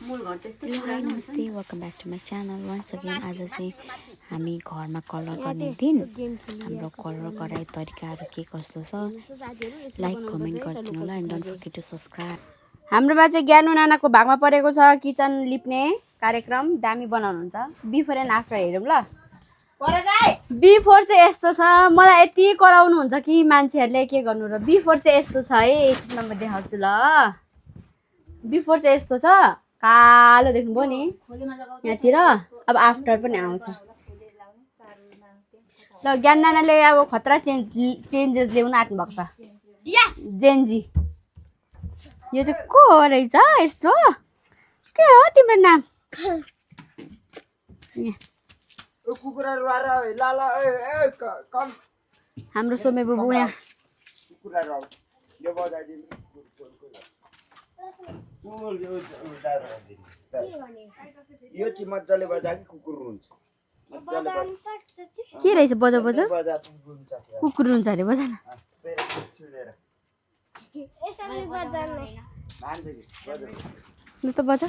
नमस्ते welcome back to my channel once again. आज चाहिँ हामी घरमा कलर गर्ने दिन हाम्रो कलर गराइ तरिकाहरू के कस्तो छ लाइक कमेन्ट गरिदिनु होला and don't forget to subscribe. हाम्रोमा चाहिँ ज्ञानु नानाको भागमा परेको छ किचन लिप्ने कार्यक्रम दामी बनाउनुहुन्छ। बिफोर एन्ड आफ्टर हेरौँ ल। बिफोर चाहिँ यस्तो छ, मलाई यति कराउनुहुन्छ कि मान्छेहरूले के गर्नु र। बिफोर चाहिँ यस्तो छ है, एकछिन म देखाउँछु ल। बिफोर चाहिँ यस्तो छ, कालो देख्नुभयो नि यहाँतिर। अब आफ्टर पनि आउँछ ल। ज्ञान नानाले अब खतरा चेन्जेस ल्याउन आँट्नु भएको छ। जेन्जी यो चाहिँ को हो रहेछ यस्तो? के हो तिम्रो नाम? हाम्रो सोमे बुबु यहाँ यो चाहिँ मजाले बजा कि कुकुर हुन्छ। के रहेछ? बजा बजा कुकुर हुन्छ अरे। बजा न ल त बजा।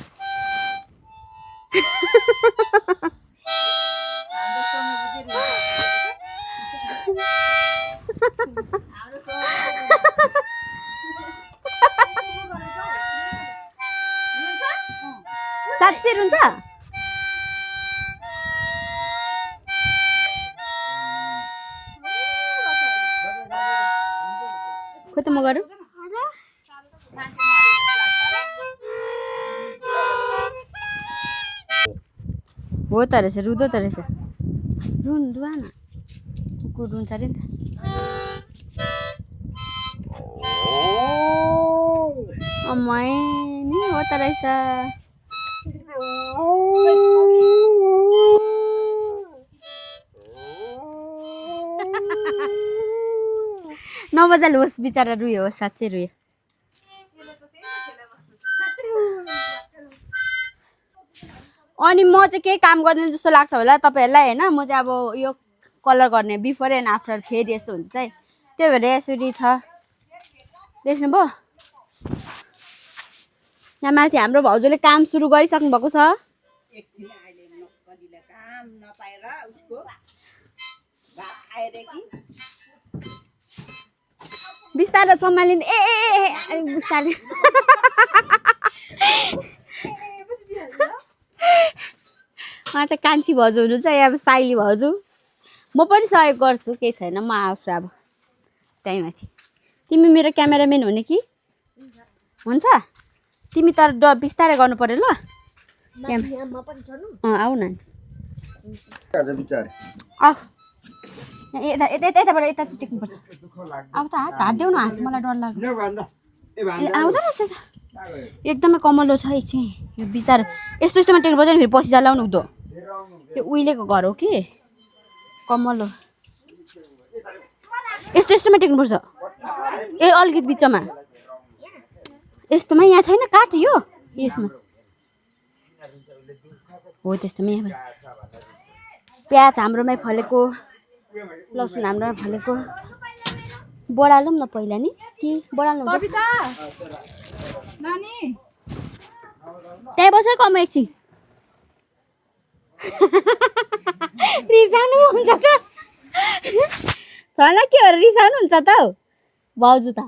साँच्चै रुन्छ? खोइ त म गरौँ। हो त रहेछ, रुँदो त रहेछ। रुवा न, कुकुर रुन्छ अरे नि त। अम्मै नि हो त रहेछ। नबजाल होस्, बिचरा रुयो, होस् साँच्चै रुयो। अनि म चाहिँ केही काम गर्दैन जस्तो लाग्छ होला तपाईँहरूलाई होइन। म चाहिँ अब यो कलर गर्ने बिफोर एन्ड आफ्टर फेरि यस्तो हुन्छ है, त्यही भएर यसरी छ। देख्नुभयो? यहाँ माथि हाम्रो भाउजूले काम सुरु गरिसक्नु भएको छ। बिस्तारै सम्हालिँदै ए बिस्तारै। उहाँ चाहिँ कान्छी भाउजू हुनुहुन्छ, अब साइली भाउजू। म पनि सहयोग गर्छु, केही छैन, म आउँछु अब त्यहीँ माथि। तिमी मेरो क्यामेराम्यान हुने कि? हुन्छ तिमी तर बिस्तारै गर्नु पर्यो ल। आऊ न। आऊ यताबाट यता चाहिँ टेक्नुपर्छ। अब त हात देऊ न, हात मलाई डर लाग्यो। आउँदैन रहेछ त, एकदमै कमलो छ एकछिन यो बिचरा। यस्तो यस्तोमा टेक्नुपर्छ नि, फेरि पछि जाला नि उदो। यो उहिलेको घर हो कि कमलो। यस्तो यस्तोमा टेक्नुपर्छ। ए अलिकति बिचमा यस्तोमा। यहाँ छैन काठ यो यसमा हो, त्यस्तोमा। यहाँ प्याज हाम्रोमै फलेको, लसुन हाम्रोमा फलेको। बढालौँ न पहिला नि कि बढाल्नु? त्यहीँ बस कम एकछिन। रिसाउनु हुन्छ त छैन, के हो रिसाउनु हुन्छ त हौ भाउजू त।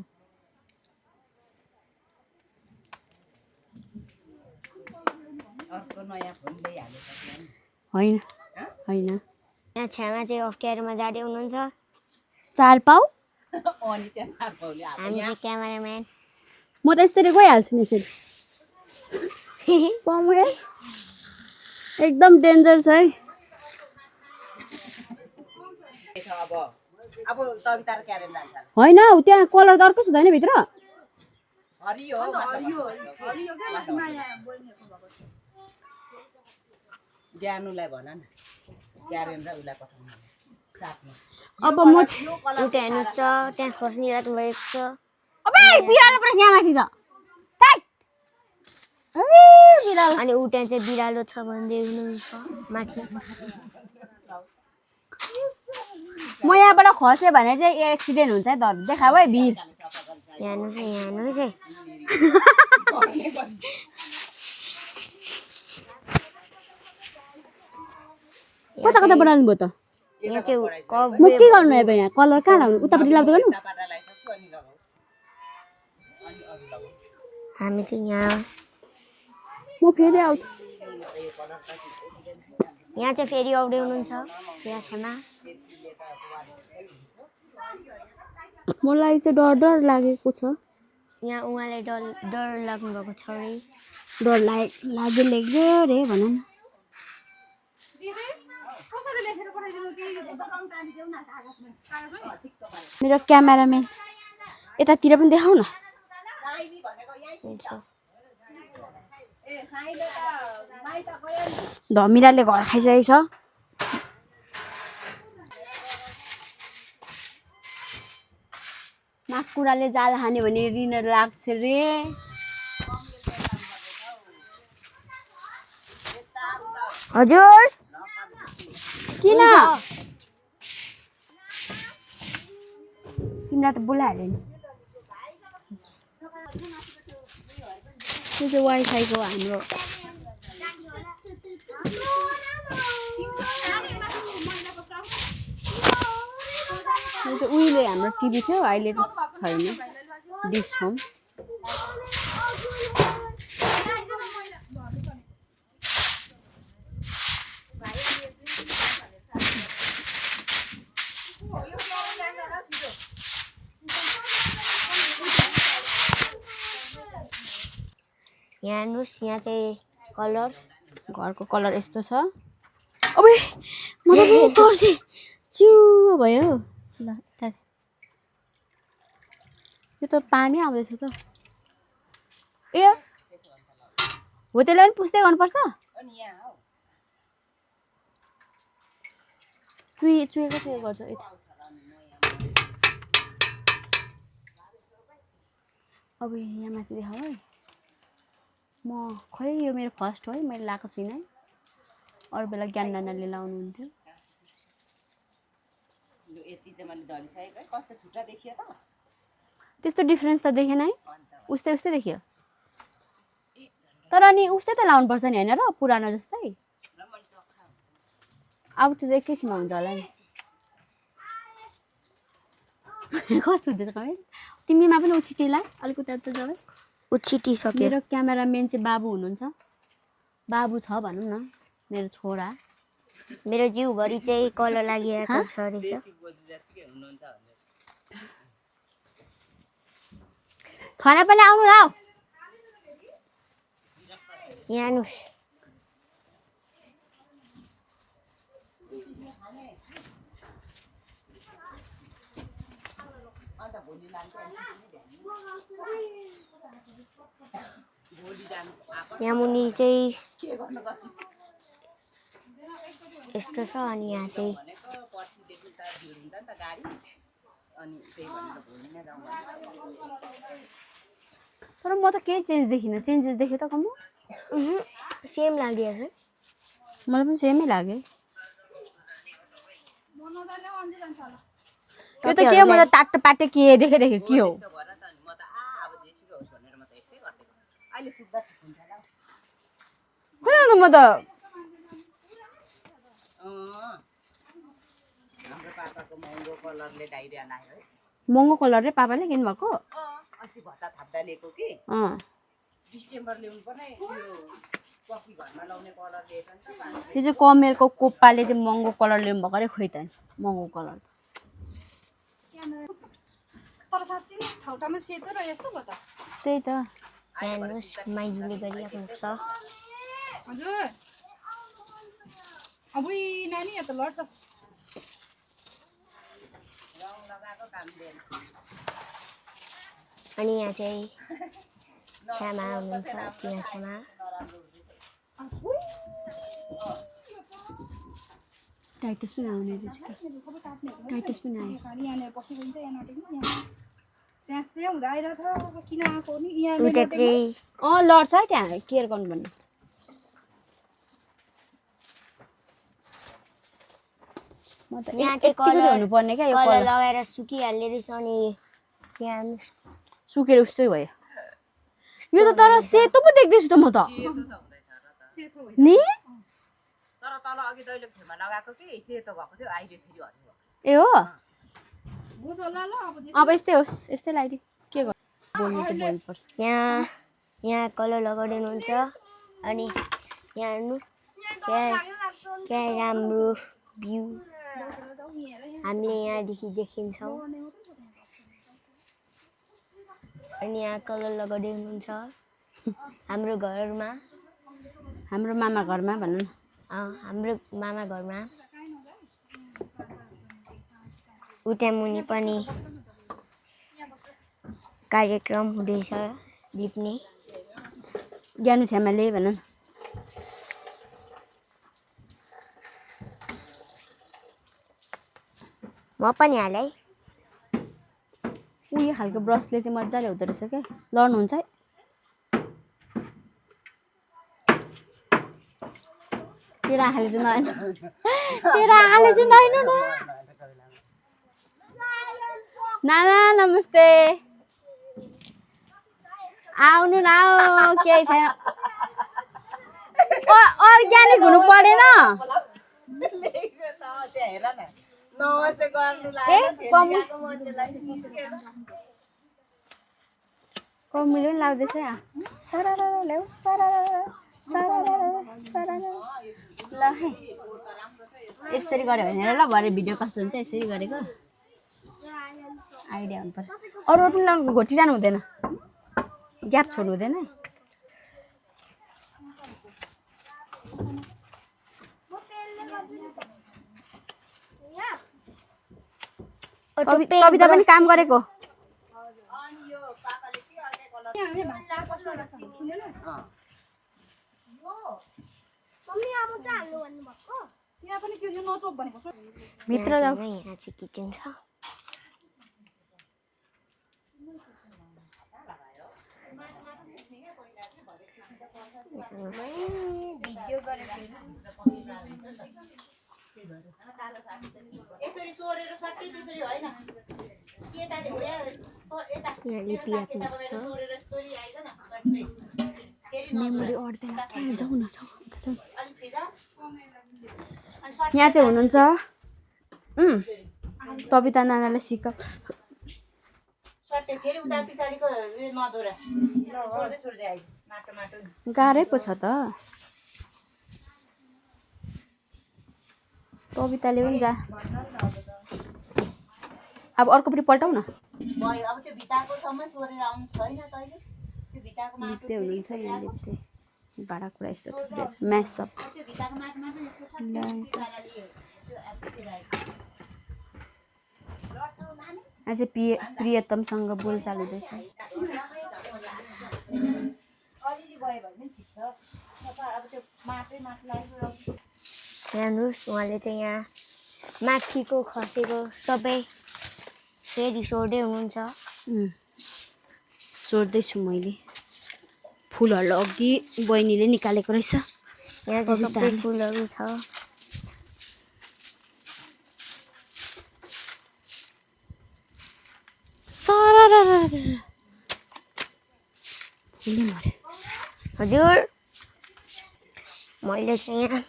होइन होइन, यहाँ छेउमा चाहिँ अप्ठ्यारोमा जाँदै हुनुहुन्छ। चार पाउ हामी चाहिँ क्यामेराम्यान। म त यस्तरी गइहाल्छु नि यसरी। एकदम डेन्जर छ है। होइन हौ त्यहाँ कलर त अर्कै हुँदैन भित्र। अब म उता हेर्नुहोस् त, त्यहाँ खोज्ने राख्नुभएको छ। बिरालो परेछ यहाँ माथि त। अनि उता चाहिँ बिरालो छ भन्दै हुनुहुन्छ माथि। म यहाँबाट खसेँ भने चाहिँ एक्सिडेन्ट हुन्छ है। त देखाऊ है भिर। यहाँ हेर्नुहोस् है। कता कता बनाउनु भयो त यहाँ चाहिँ म के गर्नु अब यहाँ कलर कहाँ लाउनु उतापट्टि लाग्दै गर्नु हामी चाहिँ यहाँ म फेरि आउँछु यहाँ चाहिँ फेरि आउँदै हुनुहुन्छ यहाँ छेमा मलाई चाहिँ डर डर लागेको छ यहाँ उहाँले डर लाग्नु भएको छ अरे डर लाग्यो रे भन न मेरो क्यामेराम्यान यतातिर पनि देखाउ न धमिराले घर खाइसकेको छ माकुराले जाल हान्यो भने ऋण लाग्छ रे हजुर किन तिमीलाई त बोलाइहाल्यो नि त्यो चाहिँ वाइफाईको हाम्रो उहिले हाम्रो टिभी थियो अहिले त छैन डिस होम यहाँ हेर्नुहोस् यहाँ चाहिँ कलर घरको कलर यस्तो छ अबे म त तर्से चिउ भयो ल यो त पानी आउँदैछ त ए हो त्यसलाई पनि पुस्दै गर्नुपर्छ चुएको गर्छ यता अब यहाँ माथि देखाऊ है म खै यो मेरो फर्स्ट हो है मैले लाएको छुइनँ अरू बेला ज्ञान नानाले लाउनुहुन्थ्यो त्यस्तो डिफ्रेन्स त देखेन है उस्तै उस्तै देखियो तर अनि उस्तै त लाउनुपर्छ नि होइन र पुरानो जस्तै अब त्यो त एकैछिनमा हुन्छ होला नि कस्तो हुँदैछ कमेन्ट तिमीमा पनि उछिटीलाई अलिक उता जाऊ उछिटिसक्यो मेरो क्यामेराम्यान चाहिँ बाबु हुनुहुन्छ बाबु छ भनौँ न मेरो छोरा मेरो जिउभरि चाहिँ कलर लागिरहेको छ रहेछ खाना पनि आउनु र यहाँ हेर्नुहोस् यहाँ मुनि चाहिँ यस्तो छ अनि यहाँ चाहिँ तर म त केही चेन्ज देखिनँ चेन्जेस देखेँ त कम सेम लागिरहेछ मलाई पनि सेमै लाग्यो यो त के म त टाट्टो पाटे के देखेँ के हो खोइ म त महँगो कलर रे पापाले किन्नुभएको यो चाहिँ कमेलको कोप्पाले चाहिँ महँगो कलर ल्याउनु भएको अरे खोइ त महँगो कलर त्यही त हेर्नुहोस् माइजूले गरिरहेको छ हजुर अब नानी त लड्छ अनि यहाँ चाहिँ छ्यामा हुनुहुन्छ त्यहाँ छ्यामा टाइटस पनि आउने रहेछ टाइटस पनि आयो यहाँनिर बसेको हुन्छ यहाँ नटेक्नु यहाँ स्यास चाहिँ हुँदा आइरहेछ किन आएको नि यहाँ उता चाहिँ लड्छ है त्यहाँ केयर गर्नु भन्नु यहाँ चाहिँ कलर हुनुपर्ने क्या यो कलर कलर लगाएर सुकिहाल्ने रहेछ अनि यहाँ सुकेर उस्तै भयो यो त तर सेतो पो देख्दैछु त म त सेतो होइन नि तर तल अघि दैलो छेउमा लगाएको कि सेतो भएको थियो अहिले फेरि हरियो भएको ए हो होस् होला ल अब अब यस्तै होस् यस्तै लगाइदिए के गर्नु बोल्नु चाहिँ बोल्नुपर्छ यहाँ कलर लगाउँदै हुनुहुन्छ अनि यहाँ हेर्नु क्या राम्रो भ्यू हामीले यहाँदेखि देखिन्छौँ अनि यहाँ कलर लगाउँदै हुनुहुन्छ हाम्रो घरमा हाम्रो मामा घरमा भनौँ न हाम्रो मामा घरमा उता मुनि पनि कार्यक्रम हुँदैछ दिप्ने ज्ञानु छ्यामाले भनौँ न म पनि हालै उयो खालको ब्रसले चाहिँ मजाले हुँदो रहेछ क्या लड्नुहुन्छ है तेरो आँखाले चाहिँ नहेर्नु तेरो आँखाले चाहिँ नहेर्नु न नाना नमस्ते आउनु न केही छैन अर्ग्यानिक हुनु परेन नमस्ते गर्नु ए कमिलो पनि लाग्दैछ यहाँ सरर ल्याउ सरर ल है यसरी गऱ्यो भने ल भरे भिडियो कस्तो हुन्छ यसरी गरेको आइडिया हुनु पर्छ अरू पनि घोटिरहनु हुँदैन ग्याप छोड्नु हुँदैन है कविता पनि काम गरेको यहाँ पनि के नचोप भनेको भित्र जाऊ यहाँ चाहिँ किचन छ यसरी सोरेर सट्टै त्यसरी होइन यता यहाँ लिपिआएको छ सोरेर स्टोरी आइज न सट्टै मेमोरी अट्दैन त्यहाँ जाउँ न जाउँ अलिक भिजा यहाँ चाहिँ हुनुहुन्छ कविता नानालाई सिक सट्टै फेरि उता पछाडिको उयो नदोरा सोर्दै सोर्दै आइज माटो माटो गाह्रै पो छ त कविताले पनि जा अब अर्को पनि पल्टाउ न भयो अब त्यो भिताको सम्म सोरेर आउनु छैन तैँले त्यो भिताको माटो लिप्ते हुनुहुन्छ यहाँ लिप्ते भाँडाकुँडा यस्तो थुप्रै छ म्यास सब त्यो भिताको माटो माटो यस्तो आज प्रियतमसँग बोलचाल हुँदैछ अलिअलि गयो भने पनि ठिक छ अब त्यो माटै माटो लाग्यो हेर्नुहोस् उहाँले चाहिँ यहाँ माथिको खसेको सबै फेरि सोर्दै हुनुहुन्छ सोध्दैछु मैले फुलहरू अघि बहिनीले निकालेको रहेछ यहाँ चाहिँ सबै फुलहरू छ फुलले मर्यो हजुर मैले चाहिँ यहाँ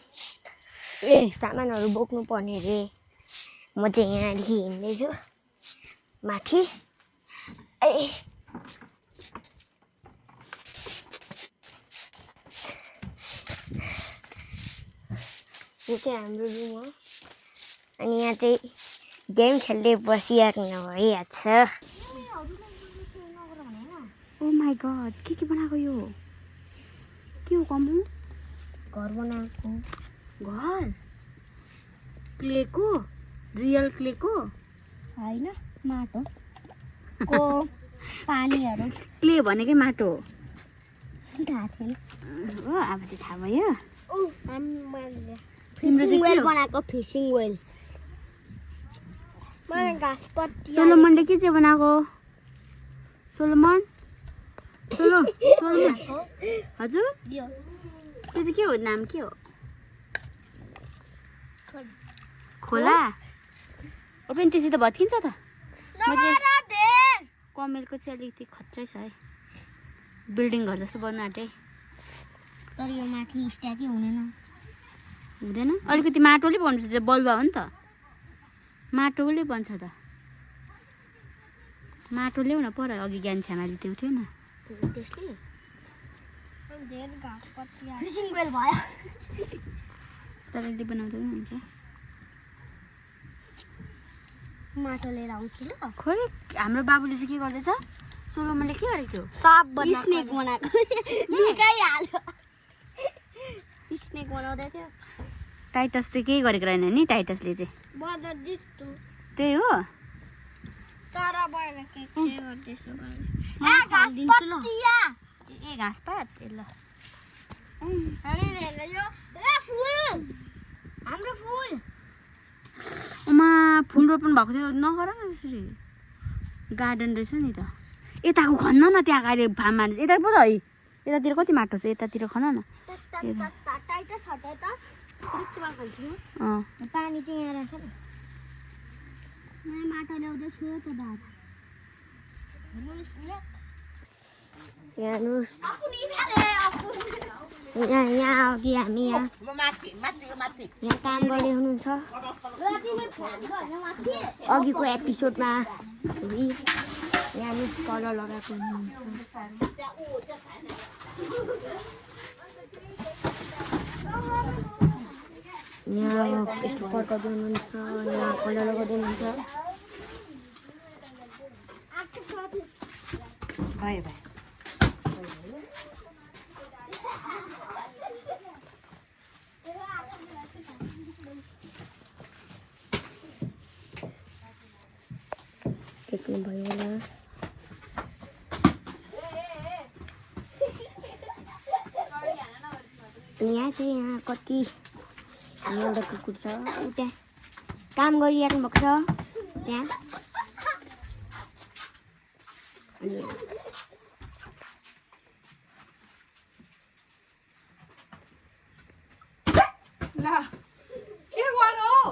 सामानहरू बोक्नु पर्ने रे म चाहिँ यहाँदेखि हिँड्दैछु माथि ए यो चाहिँ हाम्रो रुम हो अनि यहाँ चाहिँ गेम खेल्दै बसिराख्नु भइहाल्छ ओ माई गड के बनाएको यो के हो कमु घर बनाएको घर क्लेको रियल क्लेको होइन माटो को पानीहरू क्ले भनेकै माटो हो थाहा थिएन हो अब चाहिँ थाहा भयो फिसिङ वेल बनाएको फिसिङ वेल मलाई घाँसपत्ती सोलोमनले के चाहिँ बनाएको सोलोमन सोलोमन हजुर त्यो चाहिँ के हो नाम के हो खोला ओ पनि त्यसै त भत्किन्छ त कमेलको चाहिँ अलिकति खत्रै छ है बिल्डिङ घर जस्तो बन्नु आँटे तर यो माथि स्ट्याकै हुँदैन हुँदैन अलिकति माटोले बन्छ त्यो बलुवा हो नि त माटोले बन्छ त माटो ल्याउ न पर अघि ज्ञान छ्यामाले त्यो थियो न त्यसले फिसिङ वेल भयो तर यदि बनाउँदा पनि हुन्छ माटो लिएर आउँछु ल खोइ हाम्रो बाबुले चाहिँ के गर्दैछ सोलोमनले के गरेको थियो साप स्नेक बनाएको निकाइहाल्यो स्नेक बनाउँदै थियो टाइटस चाहिँ केही गरेको रहेन नि टाइटसले चाहिँ त्यही हो तर भएर के गर्दैछु ए घाँस पात ल हाम्रो फुल उमा फुल रोप्नु भएको थियो नगर न त्यसरी गार्डन रहेछ नि त यताको खन्न न त्यहाँ अहिले फार्म हाल्नु यता पो त है यतातिर कति माटो छ यतातिर खन न टाइटस हटाए त बिचमा खान्छु अँ पानी चाहिँ यहाँ राख न माटो ल्याउँदैछु त दादा यहाँ अघि हामी यहाँ काम गर्दै हुनुहुन्छ अघिको एपिसोडमा यहाँ कलर लगाएको हुनुहुन्छ यहाँ यस्तो फर्काउँदै हुनुहुन्छ यहाँ कलर लगाउँदै हुनुहुन्छ भयो भयो देख्नुभयो होला अनि यहाँ चाहिँ यहाँ कति एउटा कुकुर छ ऊ त्यहाँ काम गरिराख्नु भएको छ त्यहाँ अनि ल के गर्नु हो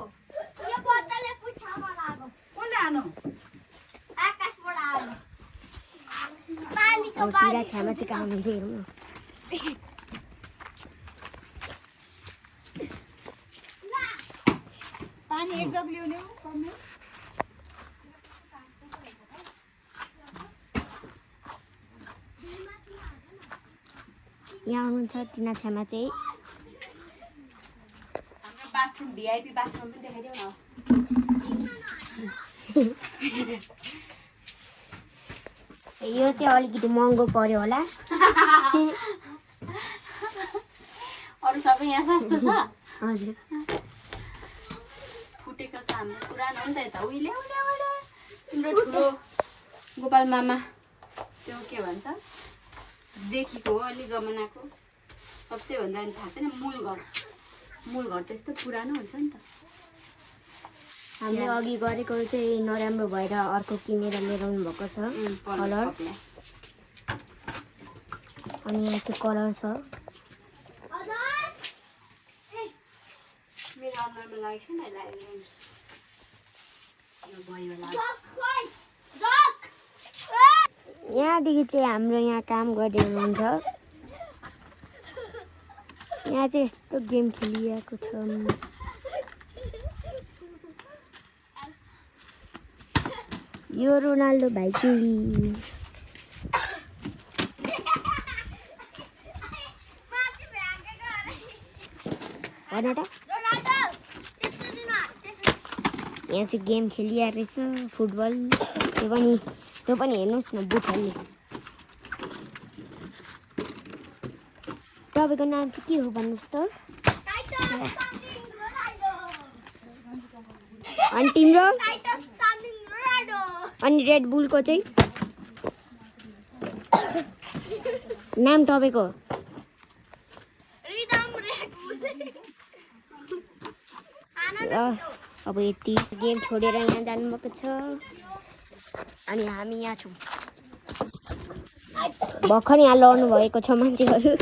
यो बच्चाले पुच्छामा लाग्यो कसले हानु आकाशबाट आयो पानीको बारी छामा चाहिँ काम हुन्छ हेरौँ न पानी एक जग ल्याउने हो कम्नु यहाँ हुनुहुन्छ टिना छामा चाहिँ हाम्रो बाथरुम भिआइपी बाथरुम पनि देखाइदेऊ न यो चाहिँ अलिकति महँगो पर्यो होला अरू सबै यहाँ सस्तो छ हजुर फुटेको छ हाम्रो पुरानो हो नि त यता उहिले तिम्रो ठुलो गोपाल मामा त्यो के भन्छ देखिको हो अलि जमानाको सबसे भन्दा नि थाहा छैन मूल घर त्यस्तो पुरानो हुन्छ नि त हामीले अघि गरेको चाहिँ नराम्रो भएर अर्को किनेर लिएर आउनु भएको छ कलर अनि यहाँ चाहिँ कलर छ मेरो अनुहारमा लागेको छैन हेर्नुहोस् भयो होला यहाँदेखि चाहिँ हाम्रो यहाँ काम गर्दै हुनुहुन्छ यहाँ चाहिँ यस्तो गेम खेलिरहेको छ यो रोनाल्डो भाइ चाहिँ भन त यहाँ चाहिँ गेम खेलिरहेको रहेछ फुटबल त्यो पनि हेर्नुहोस् न बुटहरूले तपाईँको नाम चाहिँ के हो भन्नुहोस् त अनि तिम्रो अनि रेड बुलको चाहिँ नाम तपाईँको अब यति गेम छोडेर यहाँ जानुभएको छ अनि हामी यहाँ छौँ भर्खर यहाँ लड्नु भएको छ मान्छेहरू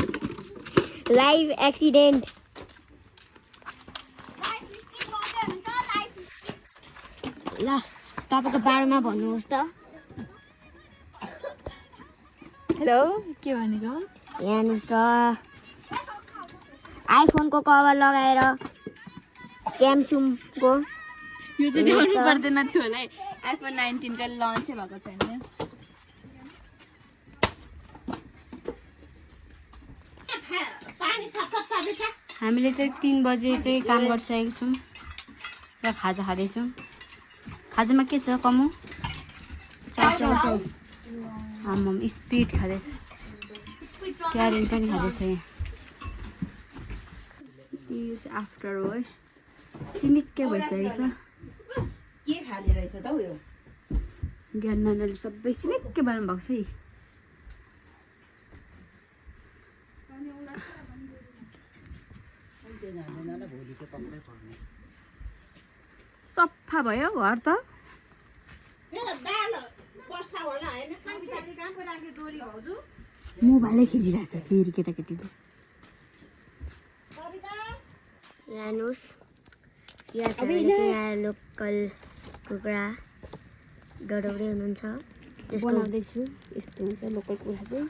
लाइभ एक्सिडेन्ट ल तपाईँको बारेमा भन्नुहोस् त हेलो के भनेको यहाँ हेर्नुहोस् त आइफोनको कभर लगाएर स्यामसङको यो चाहिँ देखाउनु पर्दैन थियो होला है आइफोन 19 को लन्चै भएको छैन हामीले चाहिँ 3 बजे चाहिँ काम गरिसकेको छौँ र खाजा खाँदैछौँ खाजामा के छ कमु चाउ आमाम स्पिड खाँदैछ क्यारिङ पनि खाँदैछ यहाँ यो चाहिँ आफ्टर हो है सिनिक्कै भइसकेको छ के खाले रहेछ त उयो ज्ञान नानाले सबै सिनिक्कै बनाउनु भएको छ है सफा भयो घर त मोबाइलै खेलिरहेछ फेरि केटाकेटीले लानुहोस् यहाँ लोकल कुखुरा डढाउँदै हुनुहुन्छ बनाउँदैछु यस्तो हुन्छ लोकल कुखुरा चाहिँ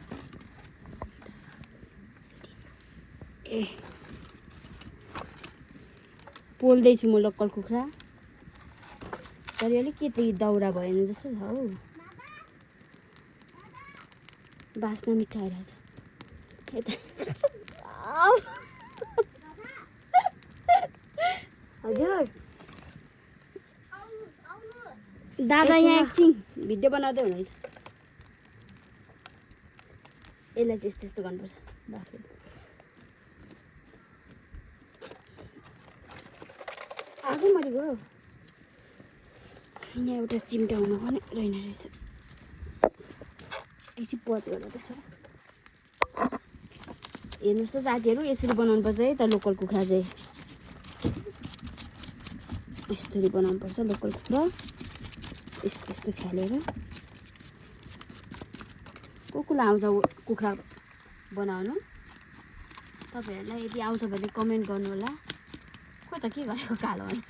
ए पोल्दैछु म लोकल कुखुरा तर अलिक के त दाउरा भएन जस्तो छ हौ बास्ना मिठो आइरहेछ हजुर दादा यहाँ एकछिन भिडियो बनाउँदै हुनुहुन्छ यसलाई चाहिँ यस्तो यस्तो गर्नुपर्छ आगो मरि गयो यहाँ एउटा चिम्टा हुनु पनि रहेन रहेछ एकछिन पज गर्दैछ हेर्नुहोस् त साथीहरू यसरी बनाउनुपर्छ है त लोकल कुखुरा चाहिँ यसरी बनाउनुपर्छ लोकल कुखुरा यस्तो यस्तो फ्यालेर कसलाई आउँछ कुखुरा बनाउनु तपाईँहरूलाई यदि आउँछ भने कमेन्ट गर्नु होला को त के गरेको कालो भनेर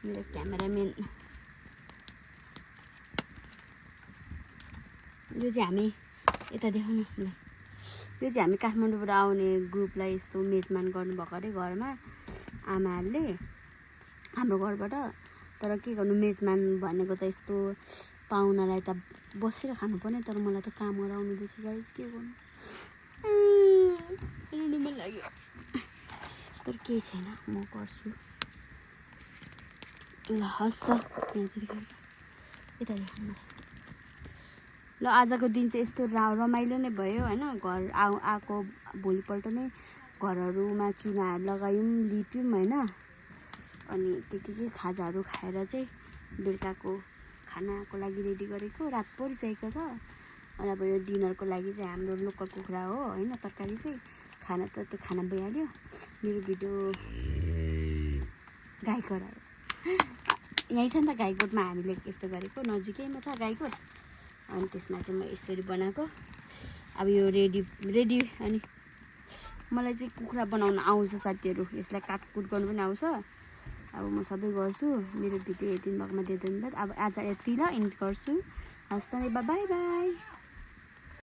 मेरो क्यामेराम्यान यो चाहिँ हामी यता देखाउनु ल यो चाहिँ हामी काठमाडौँबाट आउने ग्रुपलाई यस्तो मेजमान गर्नुभएको अरे घरमा आमाहरूले हाम्रो घरबाट तर के गर्नु मेजमान भनेको त यस्तो पाहुनालाई त बसेर खानुपर्ने तर मलाई त काम गराउनु दिएछ गाइस के गर्नु रुनु मन लाग्यो तर केही छैन म गर्छु ल हस् त यहाँतिर यता देखाउनु ल आजको दिन चाहिँ यस्तो रमाइलो नै भयो होइन घर आएको भोलिपल्ट नै घरहरूमा चुनाहरू लगायौँ लिप्यौँ होइन अनि के खाजाहरू खाएर चाहिँ बेलुकाको खानाको लागि रेडी गरेको रात परिसकेको छ अनि अब यो डिनरको लागि चाहिँ हाम्रो लोकल कुखुरा हो होइन तरकारी चाहिँ खाना त त्यो खाना भइहाल्यो मेरो भिडियो गाईकोट यहीँ छ नि त गाईकोटमा हामीले यस्तो गरेको नजिकैमा छ गाईकोट अनि त्यसमा चाहिँ म यसरी बनाएको अब यो रेडी अनि मलाई चाहिँ कुखुरा बनाउन आउँछ साथीहरू यसलाई काटकुट गर्नु पनि आउँछ अब म सबै गर्छु मेरो भिडियो हेरिदिनु भएकोमा धेरै धन्यवाद अब आज यति ल एन्ड गर्छु हस् त बाई बाई